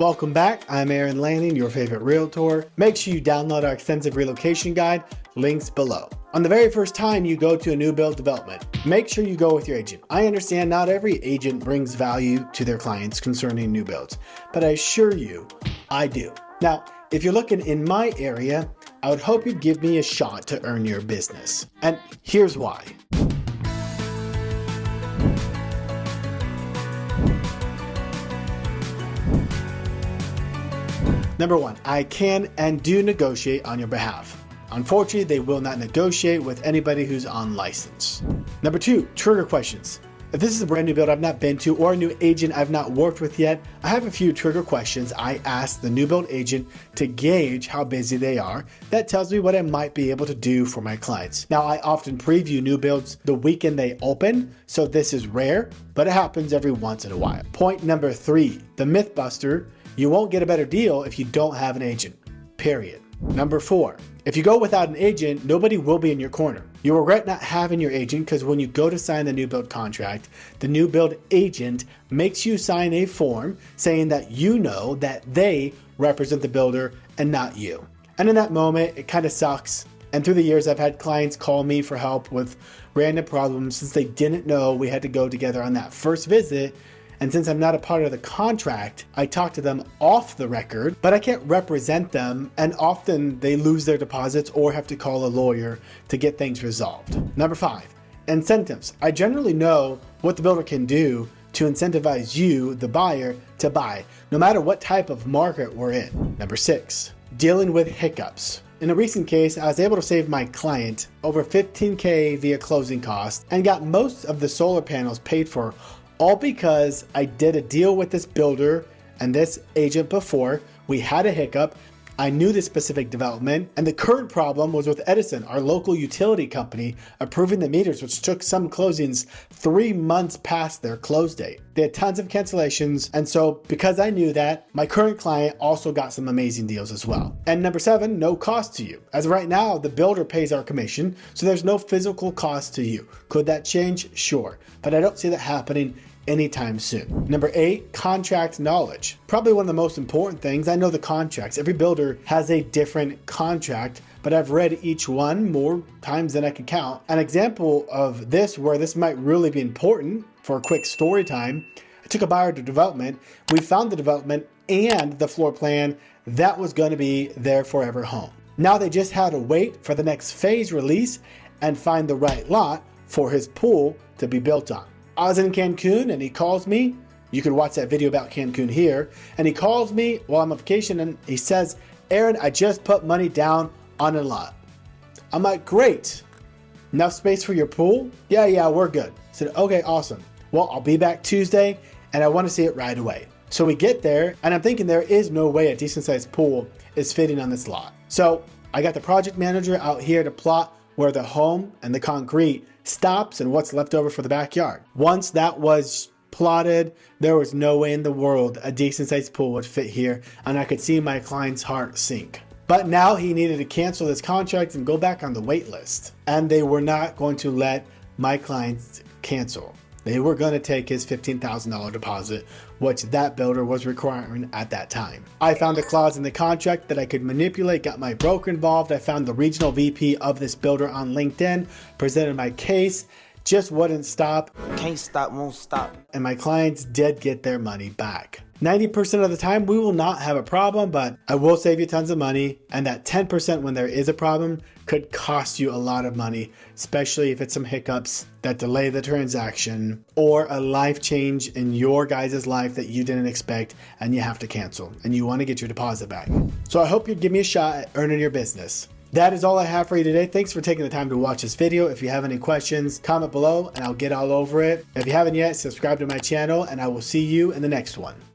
Welcome back. I'm Aaron Lanning, your favorite realtor. Make sure you download our extensive relocation guide, links below. On the very first time you go to a new build development, make sure you go with your agent. I understand not every agent brings value to their clients concerning new builds, but I assure you, I do. Now, if you're looking in my area, I would hope you'd give me a shot to earn your business. And here's why. Number one, I can and do negotiate on your behalf. Unfortunately, they will not negotiate with anybody who's on license. Number two, trigger questions. If this is a brand new build I've not been to or a new agent I've not worked with yet, I have a few trigger questions I ask the new build agent to gauge how busy they are. That tells me what I might be able to do for my clients. Now, I often preview new builds the weekend they open, so this is rare, but it happens every once in a while. Point number three, the myth buster. You won't get a better deal if you don't have an agent, period. Number four, if you go without an agent, nobody will be in your corner. You'll regret not having your agent because when you go to sign the new build contract, the new build agent makes you sign a form saying that you know that they represent the builder and not you. And in that moment, it kind of sucks. And through the years, I've had clients call me for help with random problems since they didn't know we had to go together on that first visit. And since I'm not a part of the contract, I talk to them off the record, but I can't represent them. And often they lose their deposits or have to call a lawyer to get things resolved. Number five, incentives. I generally know what the builder can do to incentivize you, the buyer, to buy, no matter what type of market we're in. Number six, dealing with hiccups. In a recent case, I was able to save my client over $15K via closing costs and got most of the solar panels paid for, all because I did a deal with this builder and this agent before. We had a hiccup. I knew this specific development, and the current problem was with Edison, our local utility company, approving the meters, which took some closings 3 months past their close date. They had tons of cancellations, and so because I knew that, my current client also got some amazing deals as well. And number seven, no cost to you. As of right now, the builder pays our commission, so there's no physical cost to you. Could that change? Sure, but I don't see that happening anytime soon. Number eight, contract knowledge. Probably one of the most important things. I know the contracts. Every builder has a different contract, but I've read each one more times than I can count. An example of this where this might really be important for a quick story time. I took a buyer to development. We found the development and the floor plan that was going to be their forever home. Now they just had to wait for the next phase release and find the right lot for his pool to be built on. I was in Cancun and he calls me. You can watch that video about Cancun here. And he calls me while I'm on vacation and he says, Aaron, I just put money down on a lot. I'm like, great. Enough space for your pool? Yeah, we're good. I said, okay, awesome. Well, I'll be back Tuesday and I want to see it right away. So we get there and I'm thinking there is no way a decent sized pool is fitting on this lot. So I got the project manager out here to plot where the home and the concrete stops and what's left over for the backyard. Once that was plotted, there was no way in the world a decent sized pool would fit here, and I could see my client's heart sink. But now he needed to cancel this contract and go back on the wait list, and they were not going to let my clients cancel. They were going to take his $15,000 deposit, which that builder was requiring at that time. I found a clause in the contract that I could manipulate, got my broker involved. I found the regional VP of this builder on LinkedIn, presented my case, just wouldn't stop. Can't stop, won't stop. And my clients did get their money back. 90% of the time, we will not have a problem, but I will save you tons of money. And that 10% when there is a problem could cost you a lot of money, especially if it's some hiccups that delay the transaction or a life change in your guys' life that you didn't expect and you have to cancel and you want to get your deposit back. So I hope you give me a shot at earning your business. That is all I have for you today. Thanks for taking the time to watch this video. If you have any questions, comment below and I'll get all over it. If you haven't yet, subscribe to my channel and I will see you in the next one.